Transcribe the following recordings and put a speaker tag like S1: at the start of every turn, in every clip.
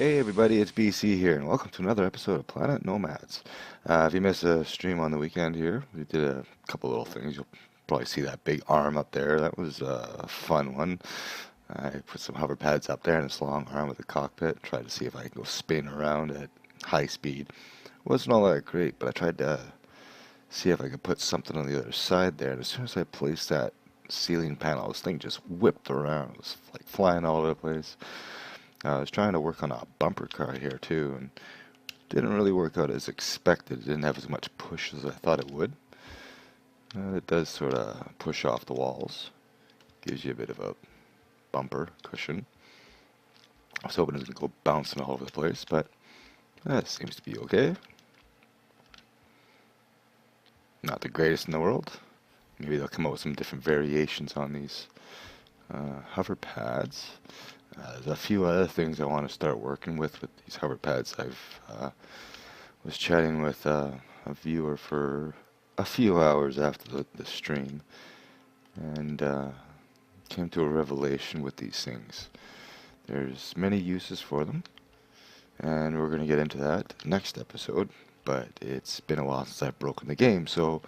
S1: Hey everybody, it's BC here, and welcome to another episode of Planet Nomads. If you missed a stream on the weekend here, we did a couple little things. You'll probably see that big arm up there. That was a fun one. I put some hover pads up there and this long arm with a cockpit. Tried to see if I could go spin around at high speed. Wasn't all that great, but I tried to see if I could put something on the other side there. And as soon as I placed that ceiling panel, this thing just whipped around. It was like flying all over the place. I was trying to work on a bumper car here too, and didn't really work out as expected. It didn't have as much push as I thought it would. It does sort of push off the walls, gives you a bit of a bumper cushion. I was hoping it didn't go bouncing all over the place, but that seems to be okay. Not the greatest in the world. Maybe they'll come up with some different variations on these hover pads. There's a few other things I want to start working with these hover pads. I've was chatting with a viewer for a few hours after the stream, and came to a revelation with these things. There's many uses for them, and we're going to get into that next episode. But it's been a while since I've broken the game, so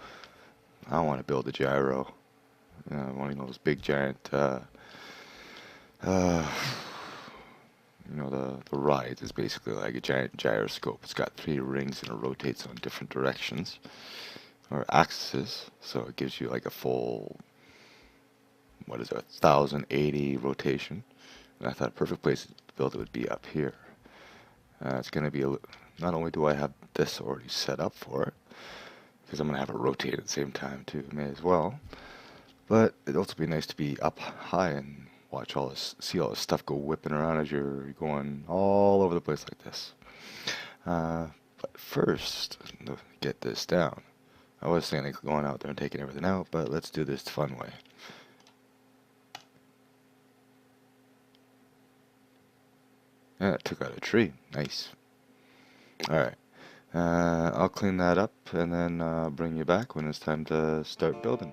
S1: I want to build a gyro. One of those big giant. Uh, the ride is basically like a giant gyroscope. It's got three rings and it rotates on different directions or axes, so it gives you like a full, what is it, 1080 rotation. And I thought a perfect place to build it would be up here. It's going to be not only do I have this already set up for it, because I'm going to have it rotate at the same time too, may as well, but it'd also be nice to be up high and watch all this, see all this stuff go whipping around as you're going all over the place like this. But first, to get this down. I was thinking of going out there and taking everything out, but let's do this the fun way. Yeah, it took out a tree. Nice. Alright. I'll clean that up and then bring you back when it's time to start building.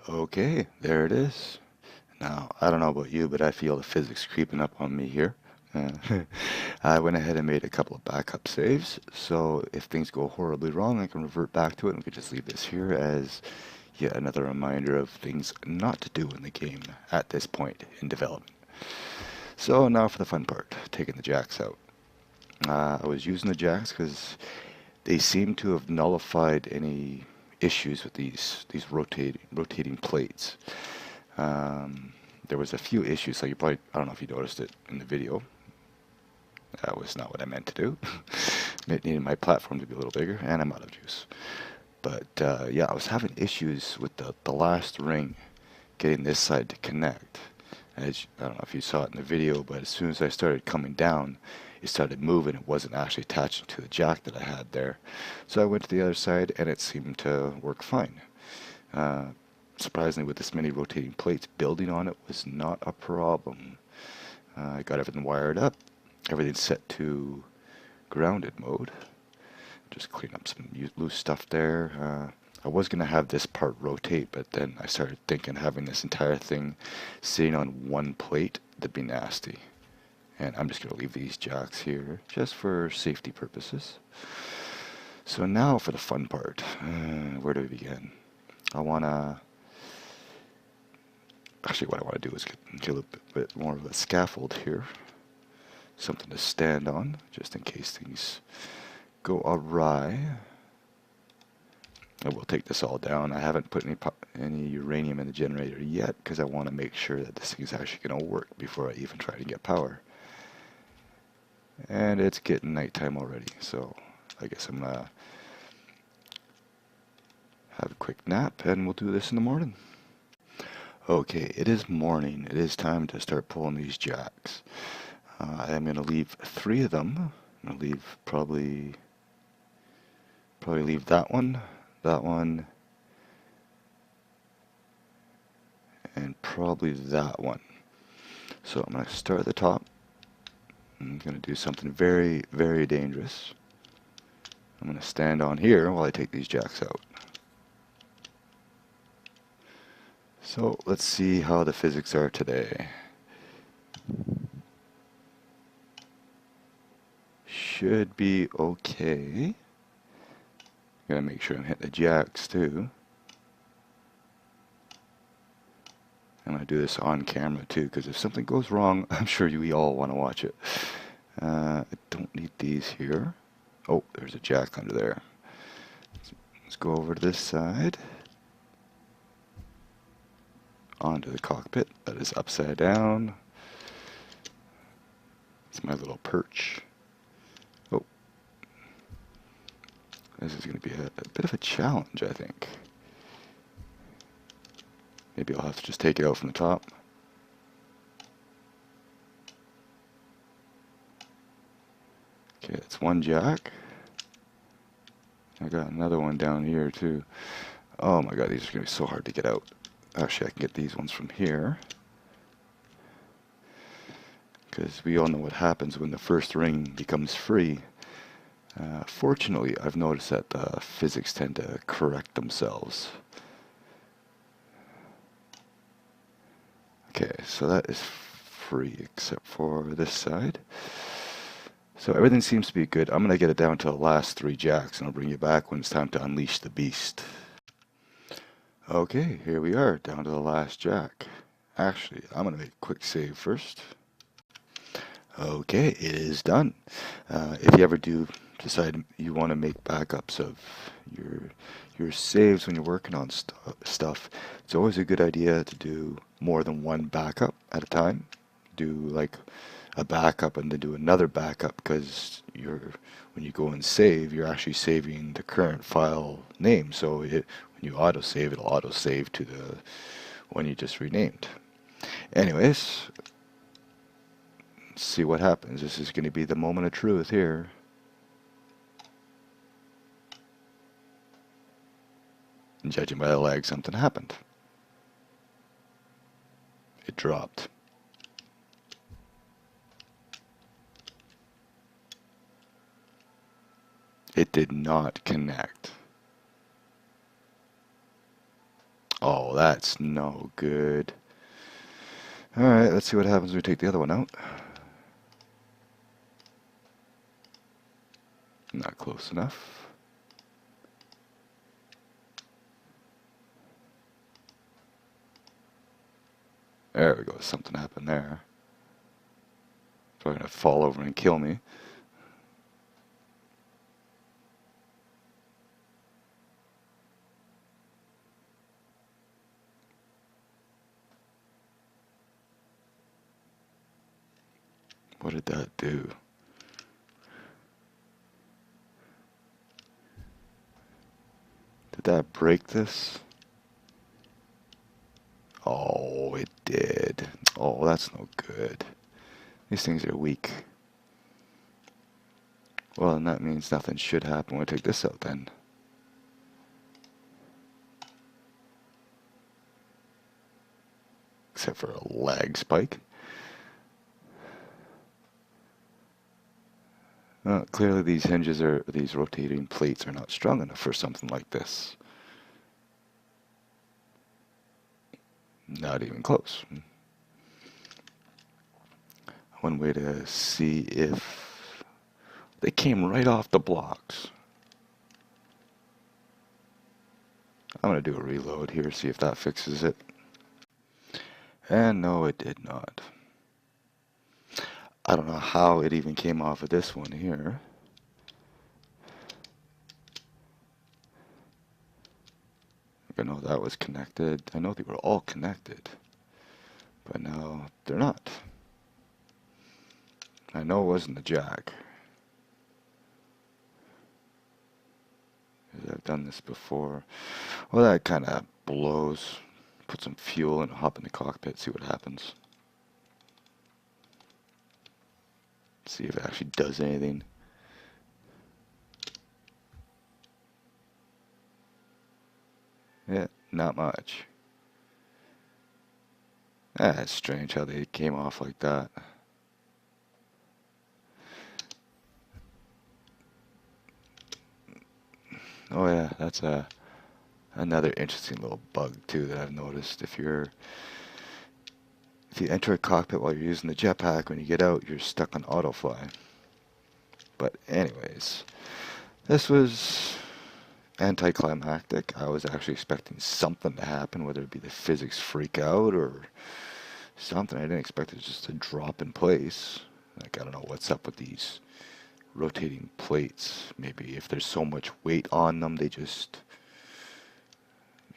S1: Okay, there it is. Now, I don't know about you, but I feel the physics creeping up on me here. Uh, I went ahead and made a couple of backup saves, so if things go horribly wrong, I can revert back to it, and we can just leave this here as yet another reminder of things not to do in the game at this point in development. So now for the fun part, taking the jacks out. I was using the jacks because they seem to have nullified any issues with these rotating plates. There was a few issues, so you probably, I don't know if you noticed it in the video. That was not what I meant to do. It needed my platform to be a little bigger, and I'm out of juice. But yeah, I was having issues with the last ring getting this side to connect. As I don't know if you saw it in the video, but as soon as I started coming down, it started moving. It wasn't actually attaching to the jack that I had there. So I went to the other side, and it seemed to work fine. Surprisingly, with this many rotating plates, building on it was not a problem. I got everything wired up. Everything's set to grounded mode. Just clean up some loose stuff there. I was going to have this part rotate, but then I started thinking having this entire thing sitting on one plate, that'd be nasty. And I'm just going to leave these jacks here just for safety purposes. So now for the fun part. Where do we begin? Actually, what I want to do is get a little bit more of a scaffold here. Something to stand on, just in case things go awry. I will take this all down. I haven't put any uranium in the generator yet because I want to make sure that this thing's actually going to work before I even try to get power. And it's getting nighttime already, so I guess I'm going to have a quick nap and we'll do this in the morning. Okay, it is morning. It is time to start pulling these jacks. I'm going to leave 3 of them. I'm going to leave probably leave that one, and probably that one. So I'm going to start at the top. I'm going to do something very, very dangerous. I'm going to stand on here while I take these jacks out. So let's see how the physics are today. Should be okay. Gotta make sure I'm hitting the jacks too. I'm gonna do this on camera too, because if something goes wrong, I'm sure we all want to watch it. I don't need these here. Oh, there's a jack under there. Let's go over to this side. Onto the cockpit. That is upside down. It's my little perch. Oh. This is going to be a bit of a challenge, I think. Maybe I'll have to just take it out from the top. Okay, that's one jack. I got another one down here too. Oh my god, these are going to be so hard to get out. Actually, I can get these ones from here. Because we all know what happens when the first ring becomes free. Fortunately, I've noticed that the physics tend to correct themselves. Okay, so that is free except for this side. So everything seems to be good. I'm going to get it down to the last 3 jacks, and I'll bring you back when it's time to unleash the beast. Okay, here we are, down to the last jack. Actually, I'm going to make a quick save first. Okay, it is done. If you ever do decide you want to make backups of your saves when you're working on stuff, it's always a good idea to do more than one backup at a time. Do like a backup and then do another backup, because when you go and save, you're actually saving the current file name. So when you autosave, it'll autosave to the one you just renamed. Anyways, let's see what happens. This is going to be the moment of truth here. And judging by the lag, something happened. It dropped. It did not connect. Oh, that's no good. Alright, let's see what happens when we take the other one out. Not close enough. There we go, something happened there. Probably gonna fall over and kill me. What did that do? Did that break this? Oh, it did. Oh, that's no good. These things are weak. Well, then that means nothing should happen when I take this out then. Except for a lag spike. Clearly these rotating plates are not strong enough for something like this. Not even close. One way to see if they came right off the blocks. I'm going to do a reload here, see if that fixes it. And no, it did not. I don't know how it even came off of this one here. I know that was connected. I know they were all connected. But now they're not. I know it wasn't the jack. I've done this before. Well, that kind of blows. Put some fuel and hop in the cockpit, see what happens. See if it actually does anything. Yeah, not much. That's strange how they came off like that. Oh yeah, that's another interesting little bug too that I've noticed. If you enter a cockpit while you're using the jetpack, when you get out, you're stuck on autofly. But anyways, this was anticlimactic. I was actually expecting something to happen, whether it be the physics freak out or something. I didn't expect it just to drop in place. Like, I don't know what's up with these rotating plates. Maybe if there's so much weight on them, they just...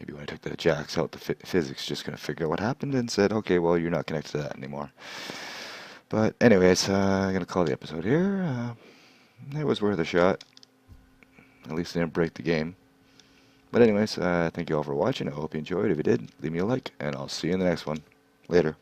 S1: Maybe when I took the jacks out, the physics just going to figure out what happened and said, okay, well, you're not connected to that anymore. But anyways, I'm going to call the episode here. It was worth a shot. At least I didn't break the game. But anyways, thank you all for watching. I hope you enjoyed. If you did, leave me a like, and I'll see you in the next one. Later.